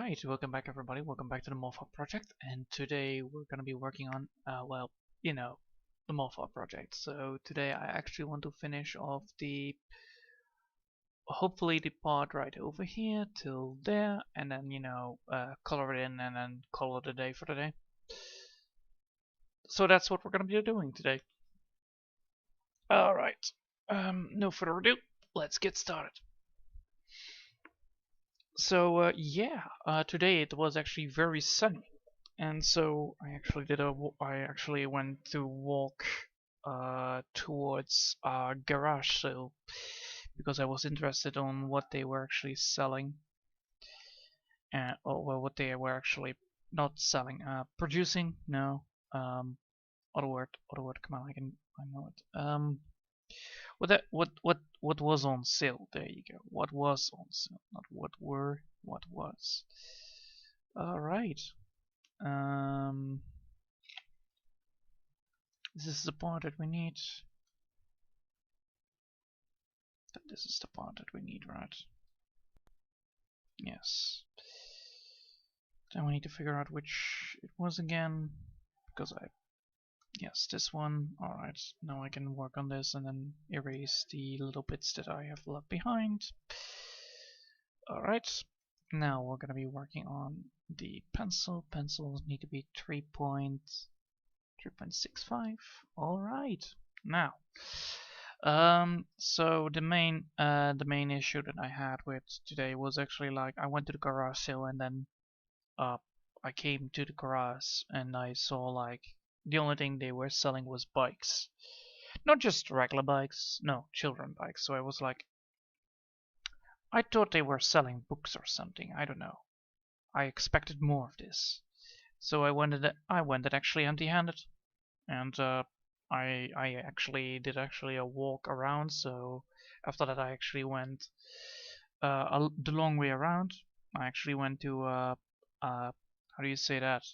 Alright, welcome back everybody, welcome back to the moth-hawk project, and today we're gonna be working on, well, you know, the moth-hawk project. So today I actually want to finish off hopefully the part right over here till there, and then, color it in and then call it a day for today. So that's what we're gonna be doing today. Alright, no further ado, let's get started. So today it was actually very sunny, and so I actually went to walk towards our garage sale because I was interested on what they were actually selling, or well, what they were actually not selling, producing. No, other word. Come on, I know it. What was on sale? There you go. What was on sale? Not what were. What was. All right. This is the part that we need. This is the part that we need, right? Yes. Then we need to figure out which it was again, because yes, this one. Alright, now I can work on this and then erase the little bits that I have left behind. Alright, now we're gonna be working on the pencil. Pencils need to be 3.65. Alright, now so the main issue that I had with today was actually like I went to the garage sale and then I came to the garage and I saw like the only thing they were selling was bikes. Not just regular bikes, no, children bikes. So I was like, I thought they were selling books or something, I don't know. I expected more of this. So I went actually empty-handed, and I actually did a walk around. So after that I actually went the long way around. I actually went to how do you say that?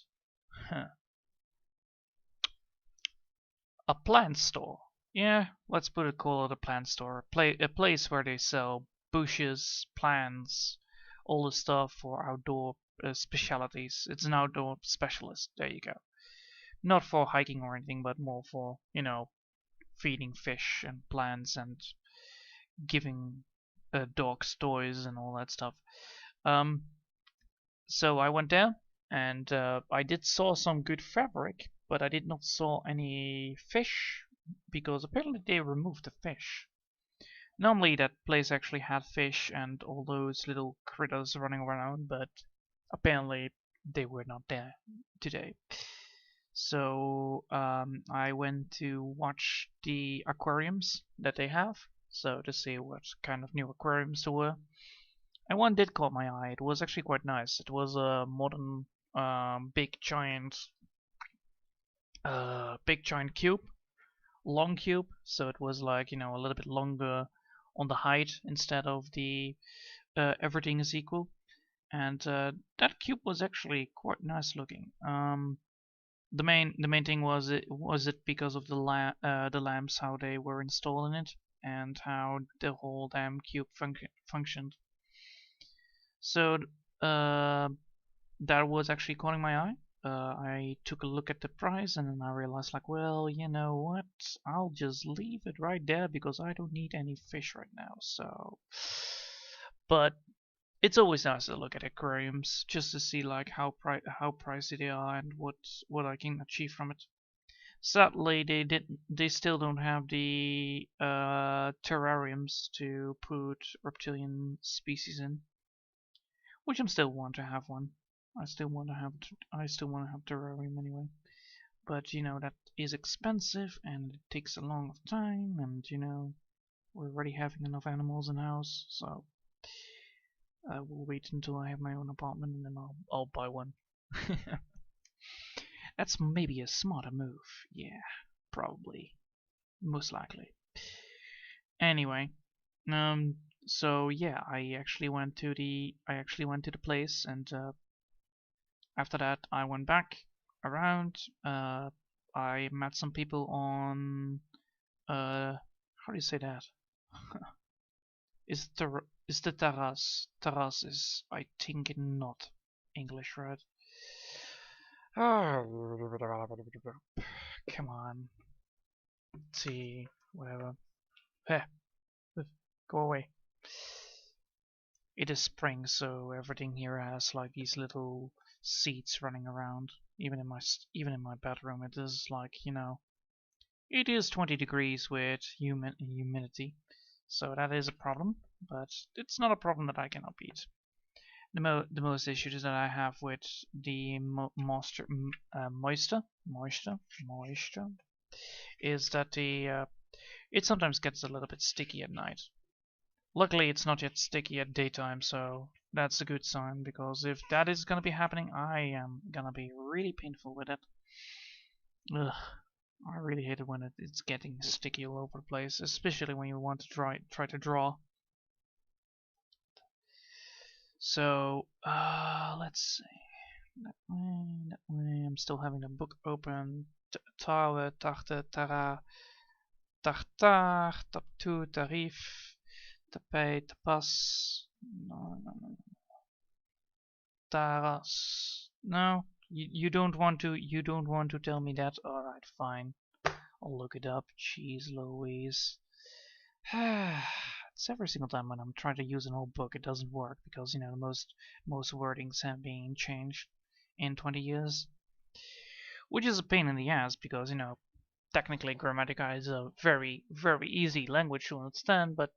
A plant store. Yeah, let's call it a plant store. A place where they sell bushes, plants, all the stuff for outdoor specialities. It's an outdoor specialist. There you go. Not for hiking or anything, but more for, feeding fish and plants and giving dogs toys and all that stuff. So I went there and I did saw some good fabric, but I did not saw any fish because apparently they removed the fish. Normally that place actually had fish and all those little critters running around, but apparently they were not there today. So I went to watch the aquariums that they have, so to see what kind of new aquariums there were. And one did caught my eye. It was actually quite nice. It was a modern big giant cube, long cube. So it was like a little bit longer on the height instead of the everything is equal. And that cube was actually quite nice looking. The main thing was it because of the lamps, how they were installed in it, and how the whole damn cube functioned. So that was actually caught my eye. I took a look at the price and then I realized like, well, you know what? I'll just leave it right there because I don't need any fish right now. So, but it's always nice to look at aquariums just to see like how pricey they are and what I can achieve from it. Sadly, they still don't have the terrariums to put reptilian species in, which I still want to have one. I still want to have terrarium anyway. But that is expensive and it takes a long time, and we're already having enough animals in the house, so I will wait until I have my own apartment and then I'll buy one. That's maybe a smarter move. Yeah, probably, most likely. Anyway, so yeah, I actually went to the place, and after that I went back around. I met some people on how do you say that? Is the terrace? Terrace is, I think, not. English, right? Oh, come on. Let's see, whatever. Heh, go away. It is spring, so everything here has like these little seeds running around. Even in my bedroom, it is like, you know, it is 20 degrees with humidity, so that is a problem. But it's not a problem that I cannot beat. The most issues that I have with the moisture is that it sometimes gets a little bit sticky at night. Luckily, it's not yet sticky at daytime, so that's a good sign, because if that is gonna be happening, I am gonna be really painful with it. Ugh, I really hate it when it's getting sticky all over the place, especially when you want to try to draw. So, let's see. That way. I'm still having the book open. Tawe, tachte, tara, tartar, taptu, tarif, tapij, tapas. No. Taras. No, you don't want to tell me that. Alright, fine. I'll look it up. Jeez Louise. It's every single time when I'm trying to use an old book, it doesn't work because, you know, most wordings have been changed in 20 years, which is a pain in the ass because, you know, technically Grammatica is a very, very easy language to understand, but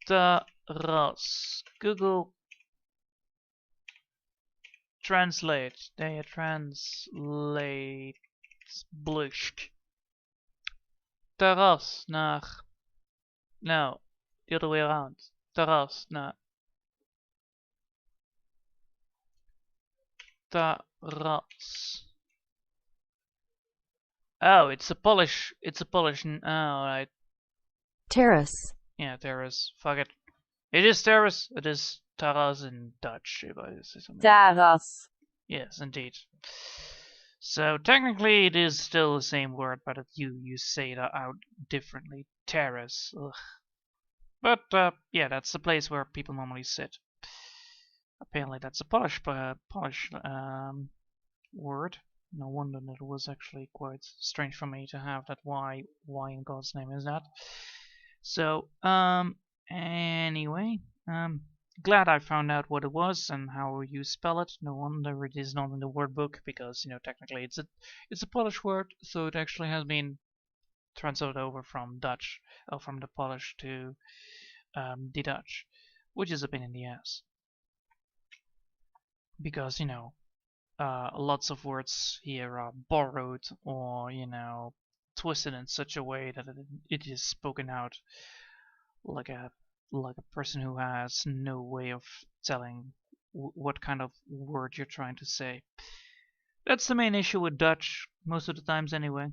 Taras. Google translate. They translate blushed. Terras naar. No, the other way around. Terras naar. Terras. Oh, it's a Polish. It's a Polish. Oh, right. Terrace. Yeah, terrace. Fuck it. It is terrace. It is terras in Dutch, if I say something. Terrace. Yes, indeed. So technically it is still the same word, but you say it out differently. Terrace. Ugh. But yeah, that's the place where people normally sit. Apparently that's a Polish word. No wonder that it was actually quite strange for me to have that. Why in God's name is that? So anyway, glad I found out what it was and how you spell it. No wonder it is not in the word book, because, you know, technically it's a Polish word, so it actually has been translated over from Dutch, or from the Polish to the Dutch, which is a pain in the ass. Because, you know, lots of words here are borrowed or, you know, twisted in such a way that it is spoken out like a person who has no way of telling what kind of word you're trying to say. That's the main issue with Dutch most of the times anyway.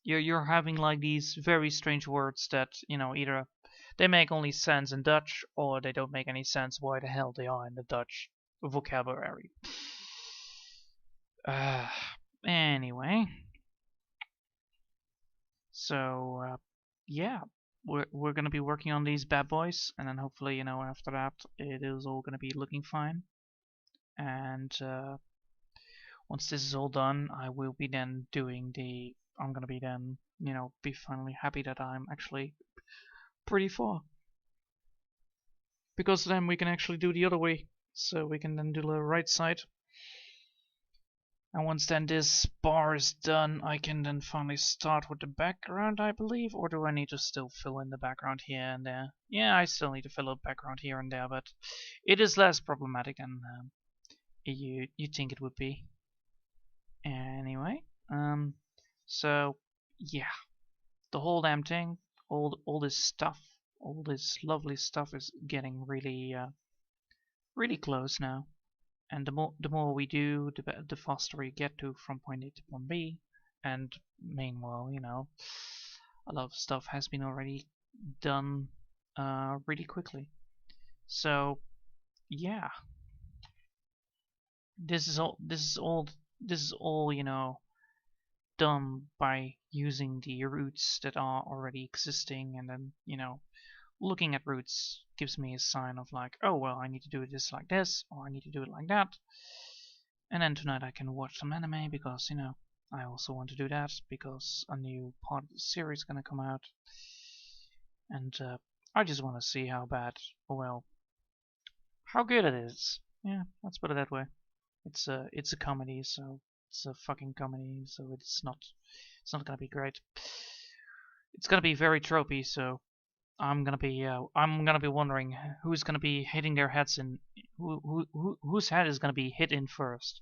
You're having like these very strange words that, you know, either they make only sense in Dutch or they don't make any sense why the hell they are in the Dutch vocabulary. Anyway, so yeah, we're gonna be working on these bad boys, and then hopefully, you know, after that it is all gonna be looking fine. And once this is all done, I will be then doing I'm gonna be then, you know, be finally happy that I'm actually pretty far, because then we can actually do the other way. So we can then do the right side. And once then this bar is done, I can then finally start with the background, I believe. Or do I need to still fill in the background here and there? Yeah, I still need to fill in the background here and there, but it is less problematic than you think it would be. Anyway, so yeah, the whole damn thing, all this stuff, all this lovely stuff is getting really really close now. And the more we do, the faster we get to from point A to point B. And meanwhile, you know, a lot of stuff has been already done really quickly. So yeah, this is all you know, done by using the roots that are already existing, and then, you know, looking at roots gives me a sign of like, oh well, I need to do this like this, or I need to do it like that. And then tonight I can watch some anime because, you know, I also want to do that because a new part of the series is gonna come out. And I just want to see how bad, or well, how good it is. Yeah, let's put it that way. It's a comedy, so it's a fucking comedy, so it's not gonna be great. It's gonna be very tropey, so I'm gonna be wondering who's gonna be hitting their heads in whose head is gonna be hit in first.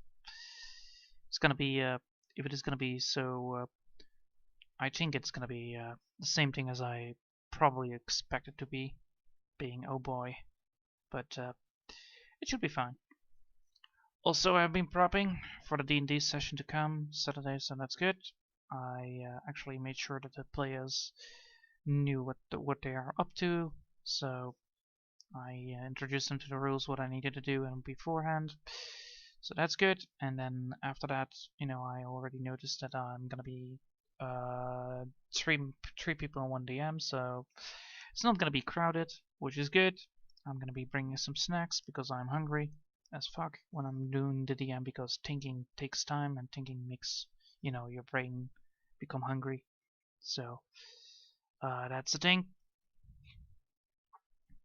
It's gonna be if it is gonna be so. I think it's gonna be the same thing as I probably expect it to be, being oh boy, but it should be fine. Also, I've been prepping for the D&D session to come Saturday, so that's good. I actually made sure that the players knew what they are up to, so I introduced them to the rules, what I needed to do, and beforehand. So that's good. And then after that, you know, I already noticed that I'm gonna be three people on one DM, so it's not gonna be crowded, which is good. I'm gonna be bringing some snacks because I'm hungry as fuck when I'm doing the DM, because thinking takes time and thinking makes, you know, your brain become hungry. So that's the thing.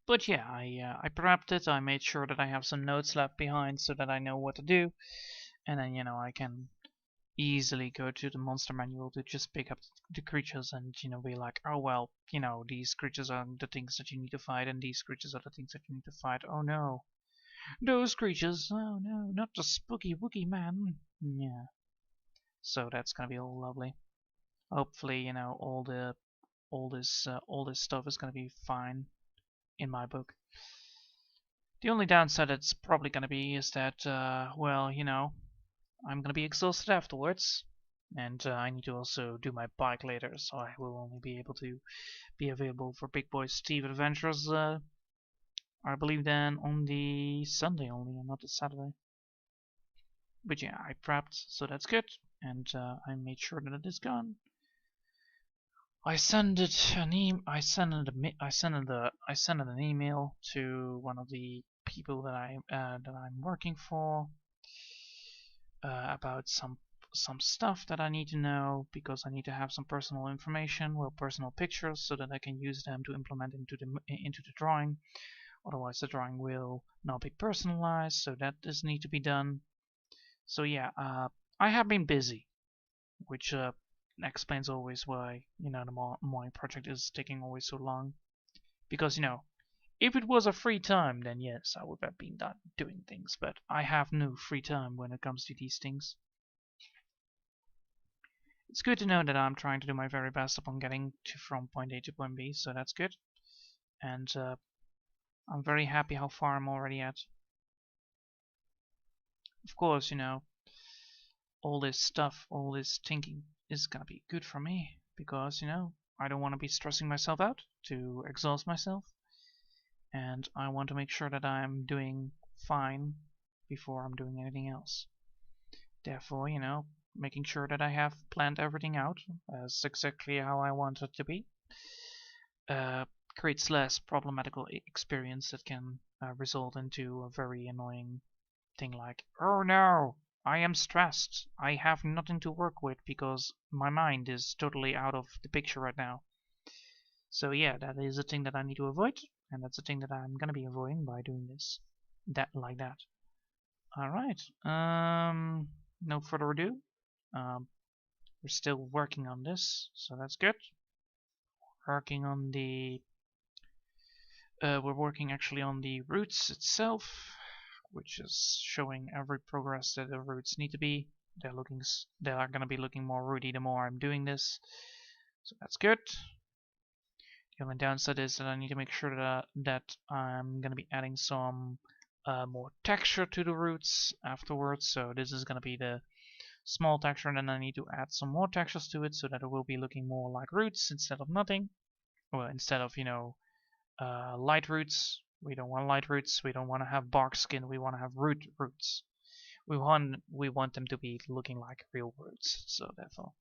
But yeah, I prepped it. I made sure that I have some notes left behind so that I know what to do, and then, you know, I can easily go to the monster manual to just pick up the creatures and, you know, be like, oh well, you know, these creatures are the things that you need to fight, and these creatures are the things that you need to fight. Oh no, those creatures. Oh no, not the spooky wookie man. Yeah. So that's gonna be all lovely. Hopefully, you know, all this stuff is gonna be fine in my book. The only downside it's probably gonna be is that, well, you know, I'm gonna be exhausted afterwards, and I need to also do my bike later, so I will only be able to be available for Big Boy Steve Adventures, I believe then on the Sunday only, and not the Saturday. But yeah, I prepped, so that's good, and I made sure that it is gone. I sent an email to one of the people that I'm working for about some stuff that I need to know, because I need to have some personal information, well, personal pictures, so that I can use them to implement into the drawing. Otherwise, the drawing will not be personalized, so that does need to be done. So yeah, I have been busy, which explains always why, you know, the my project is taking always so long. Because, you know, if it was a free time, then yes, I would have been doing things, but I have no free time when it comes to these things. It's good to know that I'm trying to do my very best upon getting from point A to point B, so that's good. And I'm very happy how far I'm already at. Of course, you know, all this stuff, all this thinking is gonna be good for me, because, you know, I don't want to be stressing myself out to exhaust myself, and I want to make sure that I'm doing fine before I'm doing anything else. Therefore, you know, making sure that I have planned everything out as exactly how I want it to be creates less problematical experience that can result into a very annoying thing like, oh no, I am stressed, I have nothing to work with because my mind is totally out of the picture right now. So yeah, that is a thing that I need to avoid, and that's a thing that I'm gonna be avoiding by doing this, like that. All right. No further ado. We're still working on this, so that's good. Working on the. We're working actually on the roots itself, which is showing every progress that the roots need to be. They are gonna be looking more rooty the more I'm doing this, so that's good. The only downside is that I need to make sure that I'm gonna be adding some more texture to the roots afterwards. So this is gonna be the small texture, and then I need to add some more textures to it so that it will be looking more like roots instead of nothing. Well, instead of, you know, light roots. We don't want light roots. We don't want to have bark skin. We want to have roots. We want them to be looking like real roots. So therefore,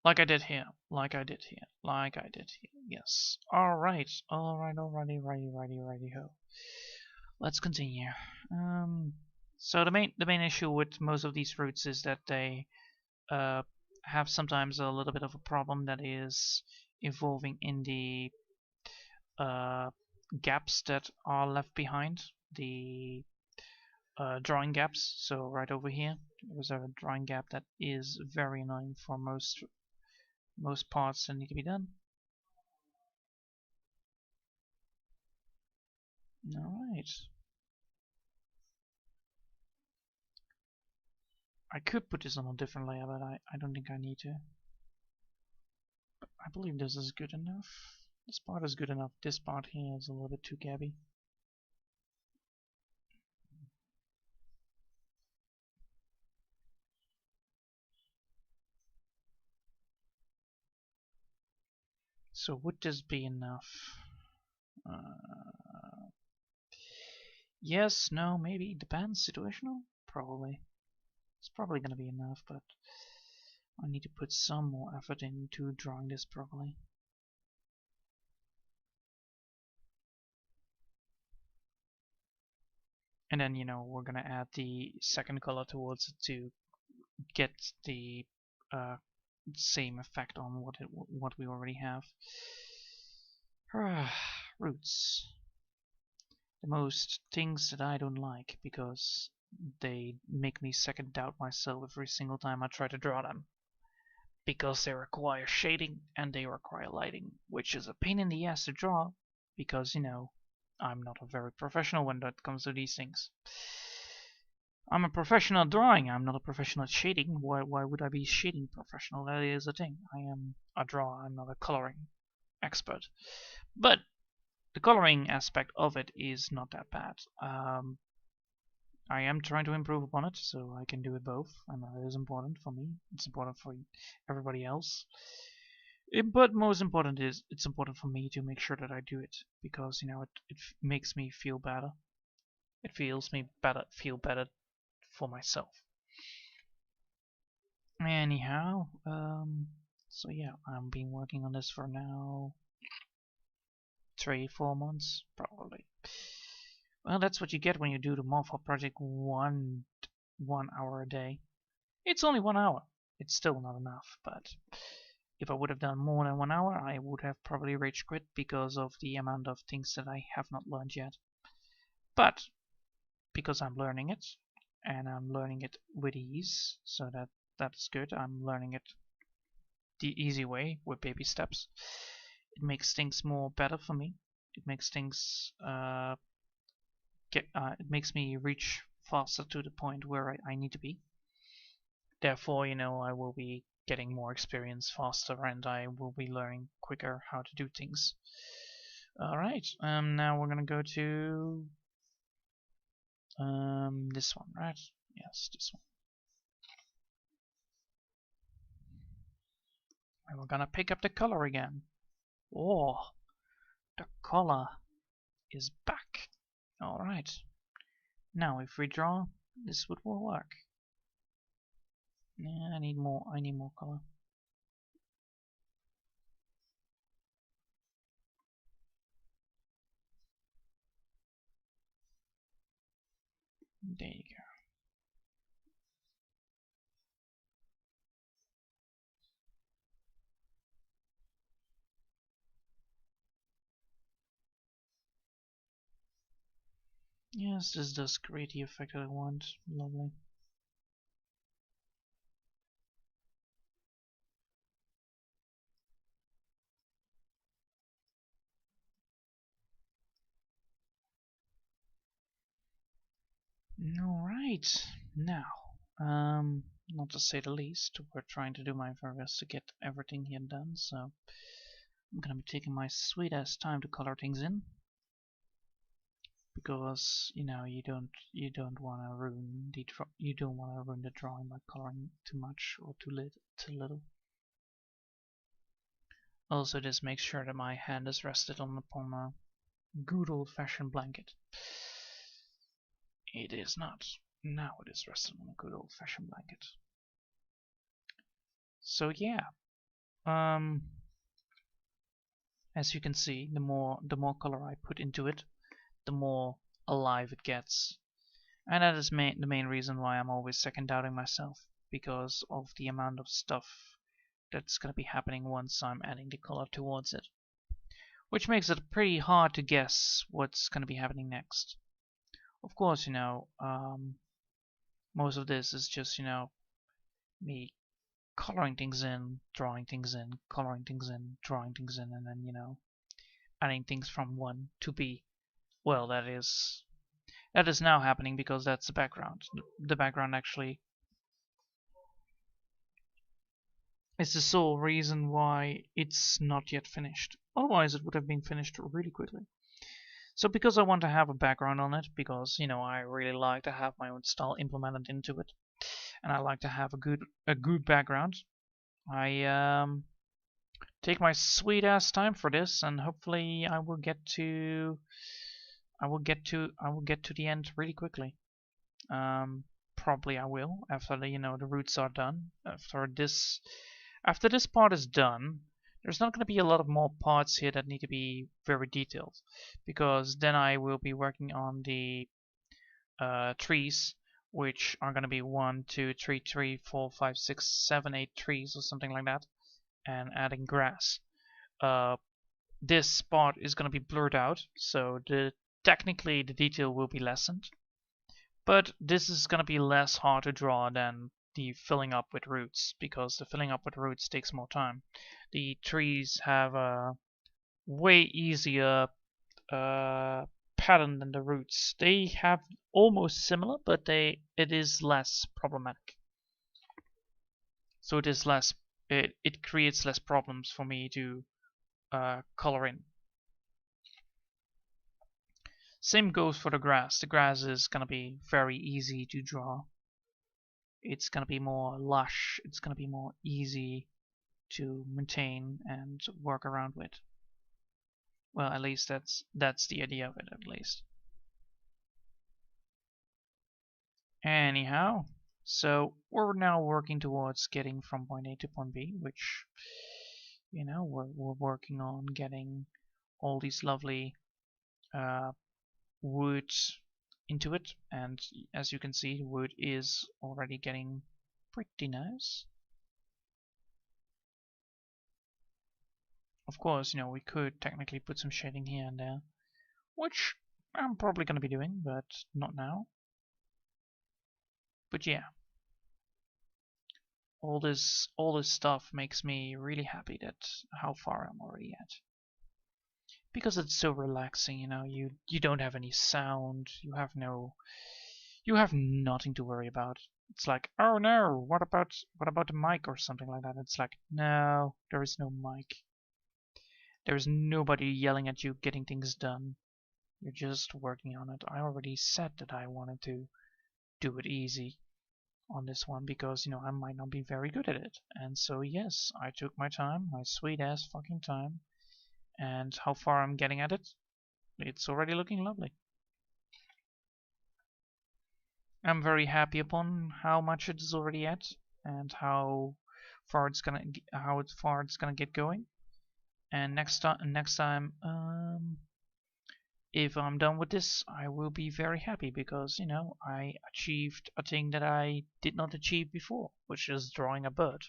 Like I did here. Like I did here. Like I did here. Yes. Alright. Alrighty ho. Let's continue. So the main issue with most of these fruits is that they have sometimes a little bit of a problem that is involving in the gaps that are left behind, the drawing gaps. So right over here, there's a drawing gap that is very annoying for most parts that need to be done. Alright. I could put this on a different layer, but I don't think I need to. But I believe this is good enough. This part is good enough. This part here is a little bit too gabby. So would this be enough? Yes, no, maybe. Depends. Situational? Probably. It's probably going to be enough, but I need to put some more effort into drawing this properly. And then, we're going to add the second color towards it to get the same effect on what we already have. Roots. The most things that I don't like because they make me second doubt myself every single time I try to draw them. Because they require shading and they require lighting, which is a pain in the ass to draw because, I'm not a very professional when that comes to these things. I'm a professional at drawing, I'm not a professional at shading. Why would I be shading professional? That is the thing. I am a drawer, I'm not a coloring expert. But the coloring aspect of it is not that bad. I am trying to improve upon it, so I can do it both, and that is important for me. It's important for everybody else. But most important is, it's important for me to make sure that I do it, because it makes me feel better. It feels me feel better for myself. Anyhow, so yeah, I've been working on this for now 3-4 months probably. Well, that's what you get when you do the moth-hawk project one hour a day. It's only 1 hour. It's still not enough, but if I would have done more than 1 hour, I would have probably rage quit because of the amount of things that I have not learned yet. But because I'm learning it, and I'm learning it with ease, so that's good. I'm learning it the easy way with baby steps. It makes things more better for me. It makes things it makes me reach faster to the point where I need to be. Therefore, I will be getting more experience faster and I will be learning quicker how to do things. Alright, now we're gonna go to this one, right? Yes, this one. And we're gonna pick up the color again. Oh, the color is back. Alright. Now if we draw, this would work. Yeah, I need more color. There you go. Yes, this does create the effect that I want. Lovely. Alright, now, not to say the least, we're trying to do my very best to get everything here done, so I'm gonna be taking my sweet ass time to color things in. Because, you don't wanna ruin the drawing by coloring too much or too little. Also, just make sure that my hand is rested upon a good old-fashioned blanket. It is not. Now it is rested on a good old-fashioned blanket. So yeah, as you can see, the more color I put into it, the more alive it gets. And that is the main reason why I'm always second doubting myself, because of the amount of stuff that's going to be happening once I'm adding the color towards it. Which makes it pretty hard to guess what's going to be happening next. Of course, most of this is just, me coloring things in, drawing things in, coloring things in, drawing things in, and then, adding things from 1 to B. Well, that is now happening because that's the background. The background actually is the sole reason why it's not yet finished. Otherwise, it would have been finished really quickly. So because I want to have a background on it, because, I really like to have my own style implemented into it, and I like to have a good background, I take my sweet ass time for this, and hopefully I will get to the end really quickly. Probably I will after the roots are done. After this part is done, there's not going to be a lot of more parts here that need to be very detailed, because then I will be working on the trees, which are going to be 1, 2, 3, 4, 5, 6, 7, 8 trees or something like that, and adding grass. This part is going to be blurred out, so technically the detail will be lessened, but this is going to be less hard to draw than the filling up with roots, because the filling up with roots takes more time. The trees have a way easier pattern than the roots. They have almost similar, but it is less problematic. So it creates less problems for me to color in. Same goes for the grass. The grass is gonna be very easy to draw. It's gonna be more lush. It's gonna be more easy to maintain and work around with. Well, at least that's the idea of it, at least. Anyhow, so we're now working towards getting from point A to point B, which, we're working on getting all these lovely wood into it, and as you can see, wood is already getting pretty nice. Of course, we could technically put some shading here and there, which I'm probably going to be doing, but not now. But yeah, all this stuff makes me really happy that how far I'm already at. Because it's so relaxing, you don't have any sound, you have nothing to worry about. It's like, oh no, what about the mic or something like that? It's like, no, there is no mic. There's nobody yelling at you getting things done. You're just working on it. I already said that I wanted to do it easy on this one because, I might not be very good at it. And so yes, I took my time, my sweet ass fucking time. And how far I'm getting at it, it's already looking lovely. I'm very happy upon how much it is already at and how far it's gonna get going. And next time, if I'm done with this, I will be very happy because I achieved a thing that I did not achieve before, which is drawing a bird.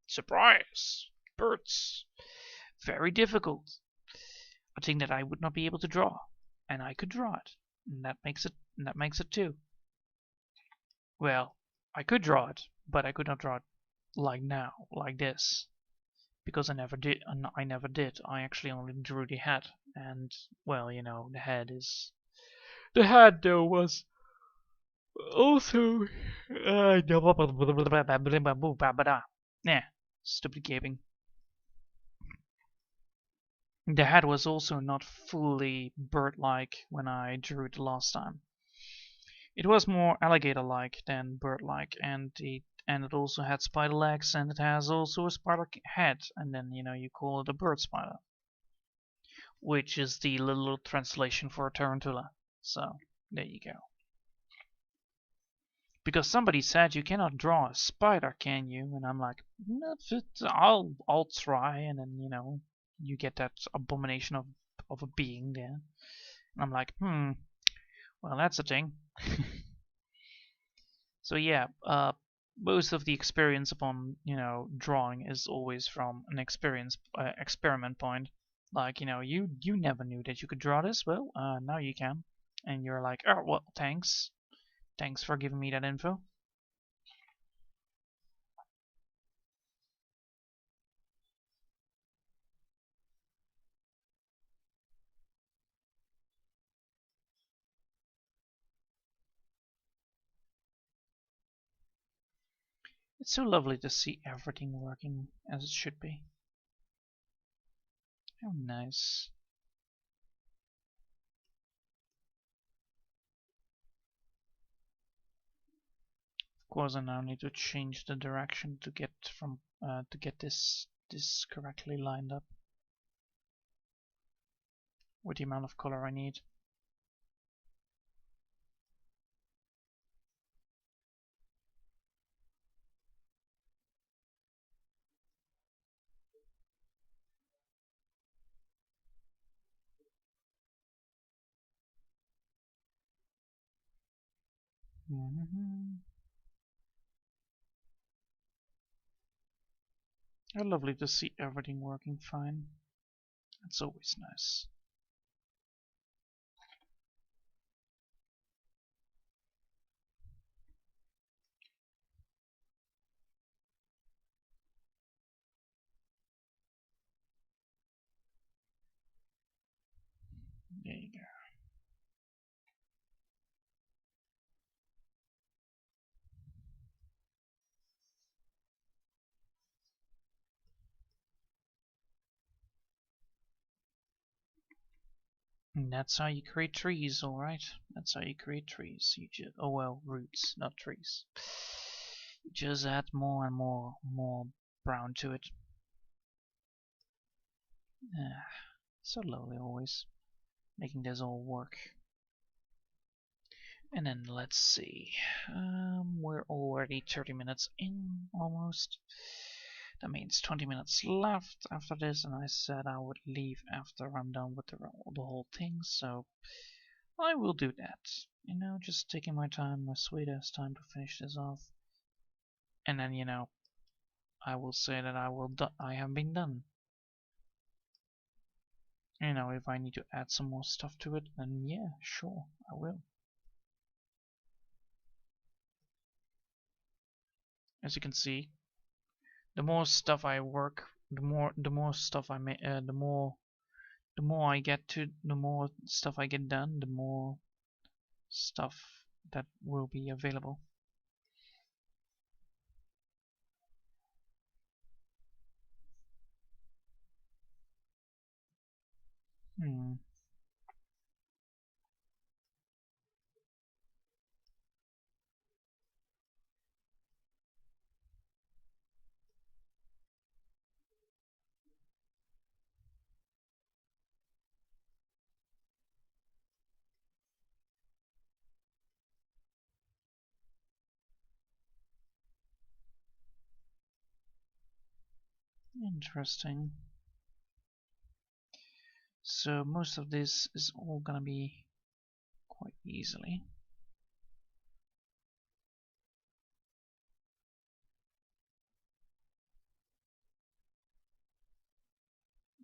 Surprise! Birds. Very difficult. A thing that I would not be able to draw, and I could draw it, and that makes it two. Well, I could draw it, but I could not draw it like now, like this, because I never did. I actually only drew the head, and well, the head though was also yeah, stupid gaping. The head was also not fully bird-like when I drew it the last time. It was more alligator-like than bird-like, and it also had spider legs, and it has also a spider head, and then you call it a bird spider, which is the little translation for a tarantula. So there you go. Because somebody said you cannot draw a spider, can you? And I'm like, "No, I'll try." And then you get that abomination of a being there. And I'm like, well, that's a thing. So yeah, most of the experience upon drawing is always from an experiment point. Like you never knew that you could draw this. Well, now you can, and you're like, oh well, thanks for giving me that info. It's so lovely to see everything working as it should be. How nice. Of course, I now need to change the direction to get this correctly lined up with the amount of color I need. How lovely to see everything working fine. It's always nice. There you go. And that's how you create trees, alright? That's how you create trees. You just, oh well, roots, not trees. You just add more and more brown to it. Ah, so lovely always. Making this all work. And then let's see. We're already 30 minutes in, almost. That means 20 minutes left after this, and I said I would leave after I'm done with the whole thing, so I will do that. Just taking my time, my sweet ass time to finish this off. And then, I will say that I have been done. If I need to add some more stuff to it, then yeah, sure, I will. As you can see, the more stuff I work, the more stuff I make, the more I get to, the more stuff I get done, the more stuff that will be available. Interesting. So most of this is all gonna be quite easily.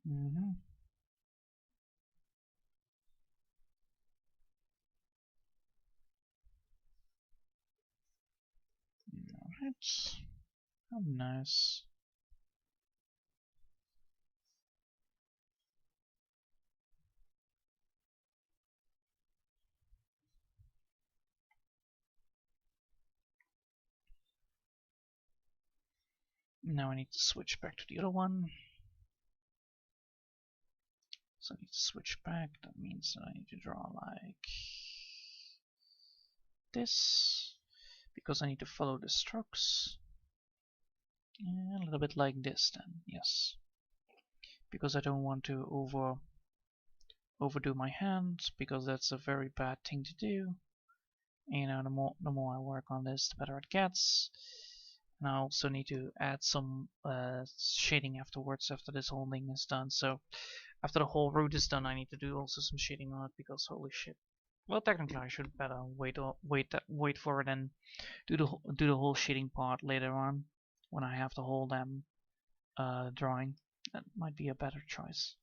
Alright. How nice. Now I need to switch back to the other one. So I need to switch back. That means that I need to draw like this, because I need to follow the strokes. Yeah, a little bit like this then, yes. Because I don't want to overdo my hand, because that's a very bad thing to do. You know, the more I work on this, the better it gets. And I also need to add some shading afterwards after this whole thing is done. So after the whole root is done, I need to do also some shading on it because holy shit. Well, technically I should better wait for it and do the whole shading part later on when I have the whole damn drawing. That might be a better choice.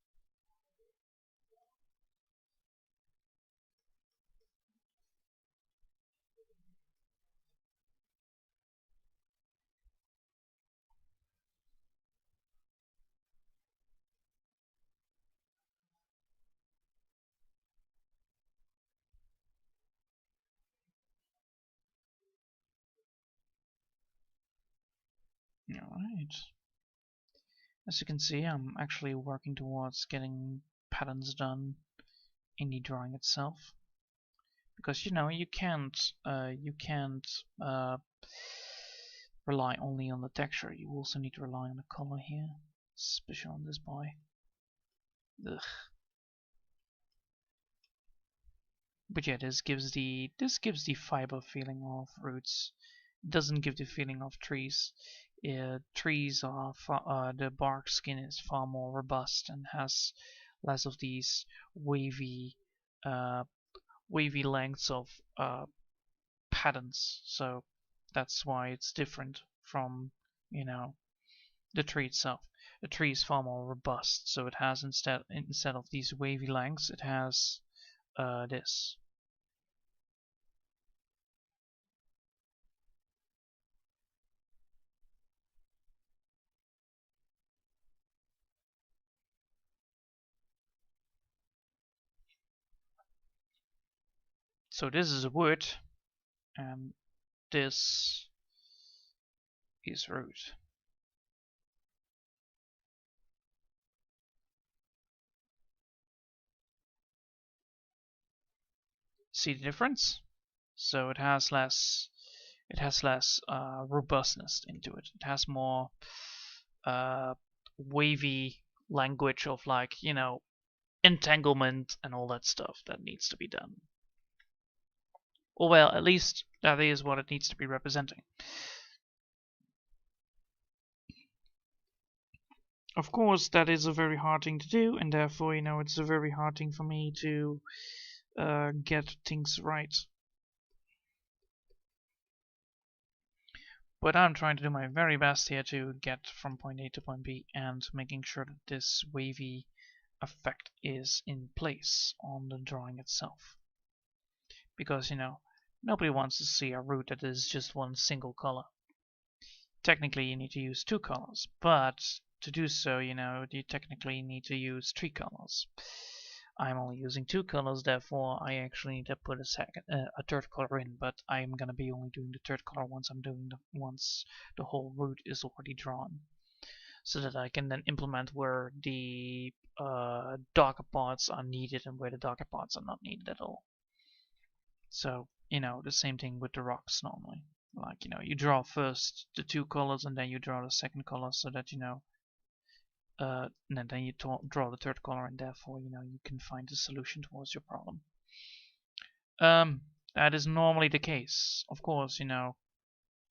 Alright. As you can see, I'm actually working towards getting patterns done in the drawing itself. Because you know you can't rely only on the texture. You also need to rely on the color here, especially on this boy. Ugh. But yeah, this gives the fiber feeling of roots. It doesn't give the feeling of trees. Trees are the bark skin is far more robust and has less of these wavy lengths of patterns. So that's why it's different from, you know, the tree itself. The tree is far more robust, so it has instead of these wavy lengths, it has this. So this is wood, and this is root. See the difference? So it has less robustness into it. It has more wavy language of, like, you know, entanglement and all that stuff that needs to be done. Or well, at least that is what it needs to be representing. Of course, that is a very hard thing to do, and therefore, you know, it's a very hard thing for me to get things right. But I'm trying to do my very best here to get from point A to point B and making sure that this wavy effect is in place on the drawing itself. Because, you know, nobody wants to see a root that is just one single color. Technically, you need to use two colors, but to do so, you know, you technically need to use three colors. I'm only using two colors, therefore I actually need to put a third color in, but I'm gonna be only doing the third color once the whole root is already drawn, so that I can then implement where the darker parts are needed and where the darker parts are not needed at all. So, you know, the same thing with the rocks normally. Like, you know, you draw first the two colors and then you draw the second color so that, you know, and then you draw the third color, and therefore, you know, you can find a solution towards your problem. That is normally the case. Of course, you know,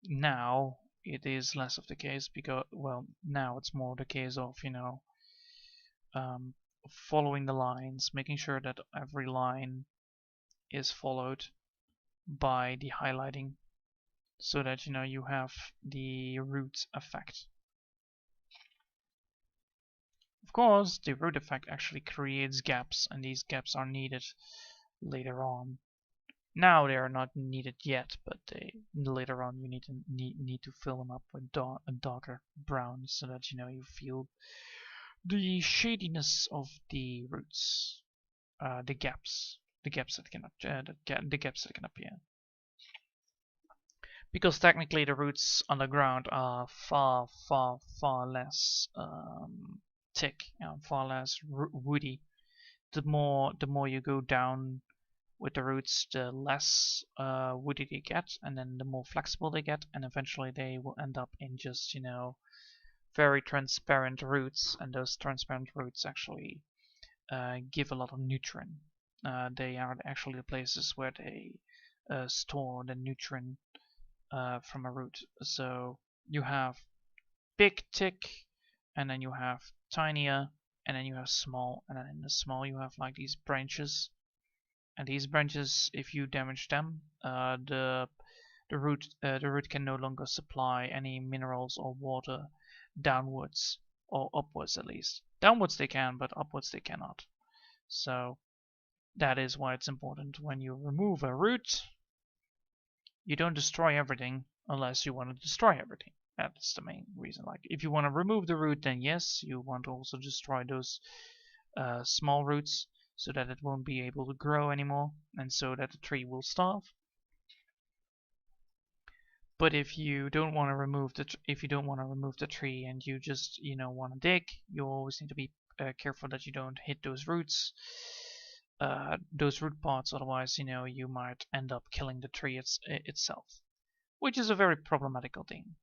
now it is less of the case because, well, now it's more the case of, you know, following the lines, making sure that every line is followed by the highlighting, so that, you know, you have the root effect. Of course, the root effect actually creates gaps, and these gaps are needed later on. Now they are not needed yet, but later on you need to fill them up with a darker brown, so that, you know, you feel the shadiness of the roots, the gaps that can appear. Because technically the roots underground are far less thick and far less woody. The more you go down with the roots, the less woody they get, and then the more flexible they get, and eventually they will end up in just, you know, very transparent roots, and those transparent roots actually give a lot of nutrient. They are actually the places where they store the nutrient from a root. So you have big, thick, and then you have tinier, and then you have small, and then in the small you have like these branches. And these branches, if you damage them, the root can no longer supply any minerals or water downwards, or upwards at least. Downwards they can, but upwards they cannot. So that is why it's important when you remove a root, you don't destroy everything unless you want to destroy everything. That's the main reason. Like if you want to remove the root, then yes, you want to also destroy those small roots so that it won't be able to grow anymore and so that the tree will starve. But if you don't want to remove the tree and you just want to dig, you always need to be careful that you don't hit those roots, those root parts. Otherwise, you might end up killing the tree itself, which is a very problematical thing.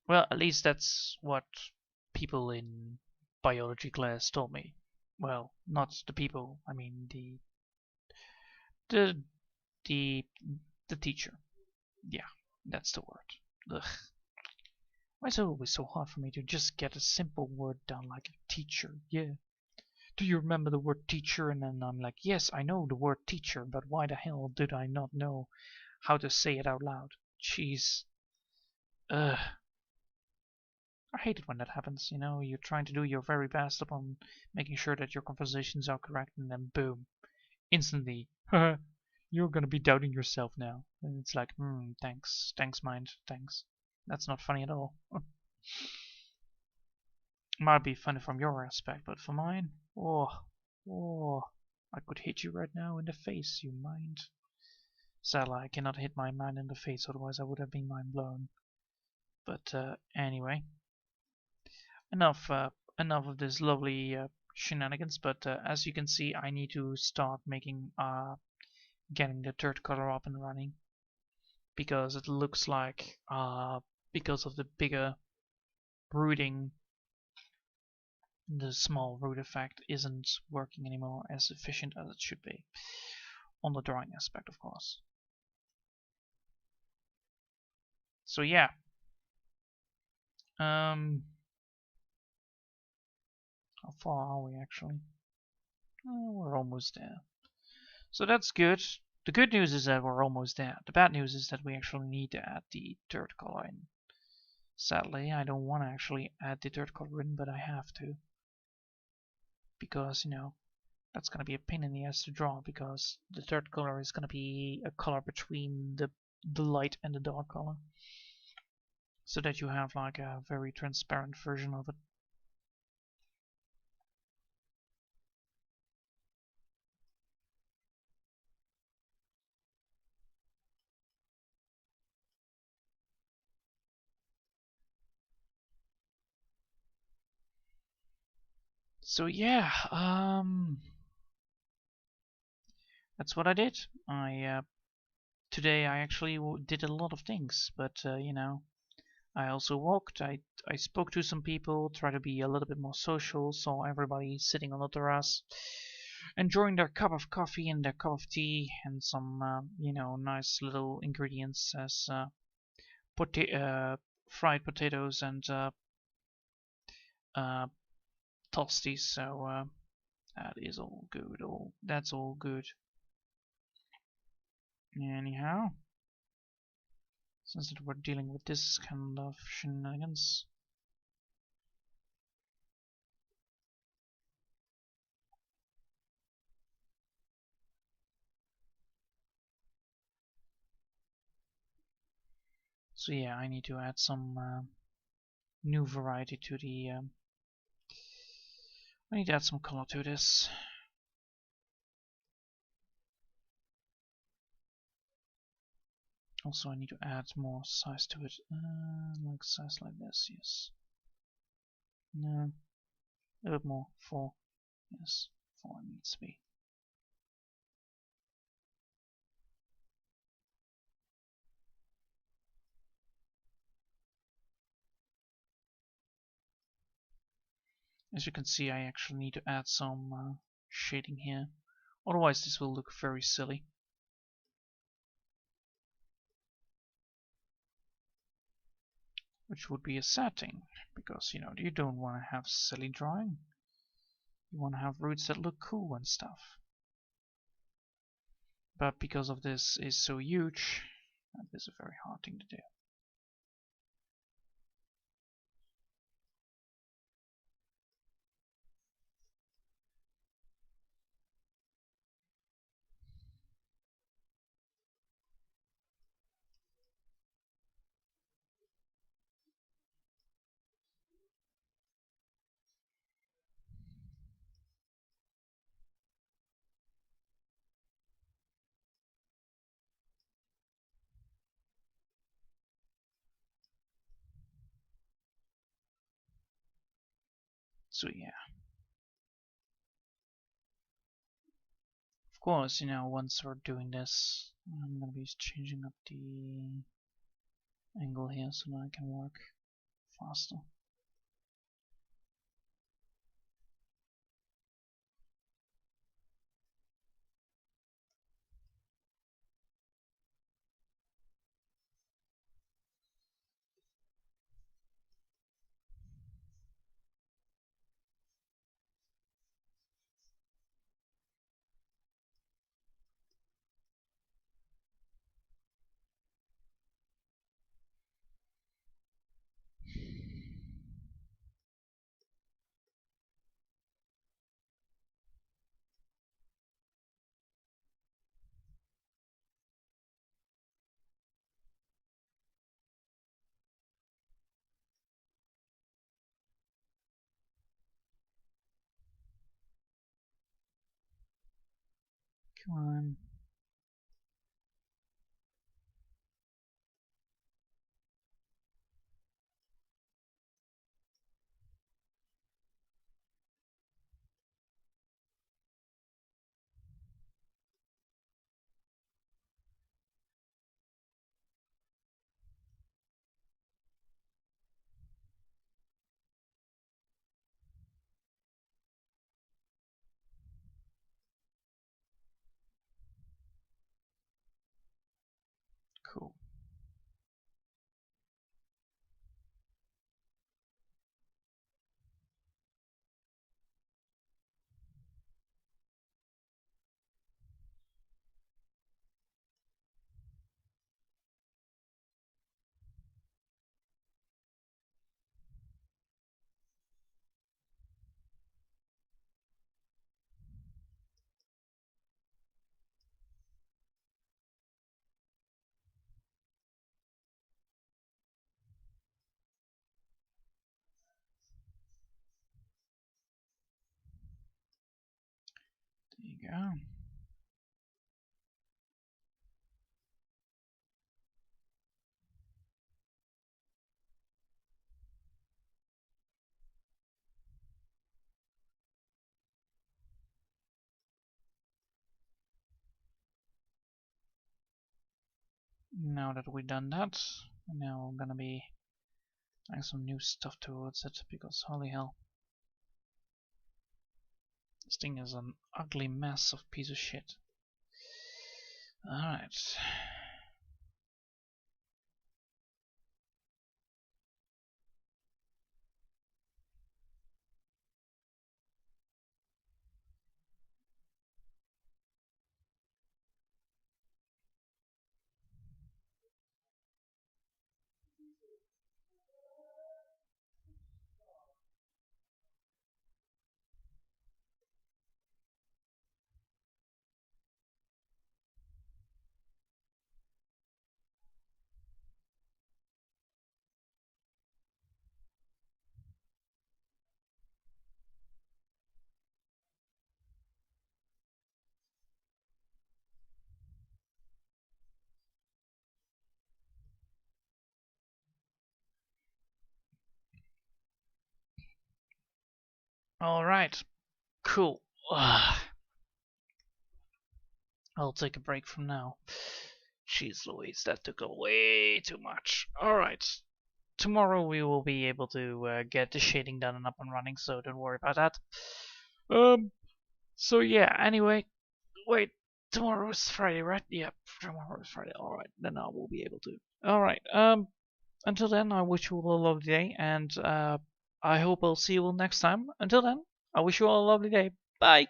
Well, at least that's what people in biology class told me. Well, not the people. I mean the teacher. Yeah, that's the word. Ugh. Why is it always so hard for me to just get a simple word down like a teacher? Yeah. Do you remember the word teacher? And then I'm like, yes, I know the word teacher, but why the hell did I not know how to say it out loud? Jeez. Ugh. I hate it when that happens, you're trying to do your very best upon making sure that your conversations are correct, and then boom, instantly, you're gonna be doubting yourself now. And it's like, thanks, mind, thanks. That's not funny at all. Might be funny from your aspect, but for mine, I could hit you right now in the face, you mind. Sadly, I cannot hit my mind in the face, otherwise I would have been mind blown. But anyway. Enough of this lovely shenanigans, but as you can see, I need to start making getting the third color up and running, because it looks like because of the bigger rooting, the small root effect isn't working anymore as efficient as it should be on the drawing aspect, of course. So yeah, how far are we actually? We're almost there. So that's good. The good news is that we're almost there. The bad news is that we actually need to add the third color in. Sadly, I don't want to actually add the third color in, but I have to. Because, that's going to be a pain in the ass to draw, because the third color is going to be a color between the light and the dark color. So that you have like a very transparent version of it. So yeah, that's what I did. Today I actually did a lot of things, but I also walked. I spoke to some people, tried to be a little bit more social, saw everybody sitting on the terrace, enjoying their cup of coffee and their cup of tea, and some nice little ingredients as fried potatoes and toasties. So that is all good. That's all good. Anyhow, since we're dealing with this kind of shenanigans. So yeah, I need to add some new variety to the. I need to add some color to this. Also, I need to add more size to it, like size like this. Yes. No, a little bit more. 4. Yes, 4 needs to be. As you can see, I actually need to add some shading here. Otherwise, this will look very silly. which would be a sad thing, because you don't want to have silly drawing. You want to have roots that look cool and stuff. But because of this is so huge, that is a very hard thing to do. So yeah. Of course, once we're doing this, I'm gonna be changing up the angle here so that I can work faster. Come on. Cool. There you go. Now that we've done that, now I'm gonna be adding some new stuff towards it, because holy hell. This thing is an ugly mess of piece of shit. Alright. Alright. Cool. Ugh. I'll take a break from now. Jeez Louise, that took way too much. Alright. Tomorrow we will be able to get the shading done and up and running, so don't worry about that. So yeah, anyway. Wait, tomorrow is Friday, right? Yep, tomorrow is Friday. Alright, then I will be able to. Alright, until then, I wish you all a lovely day, and I hope I'll see you all next time. Until then, I wish you all a lovely day. Bye.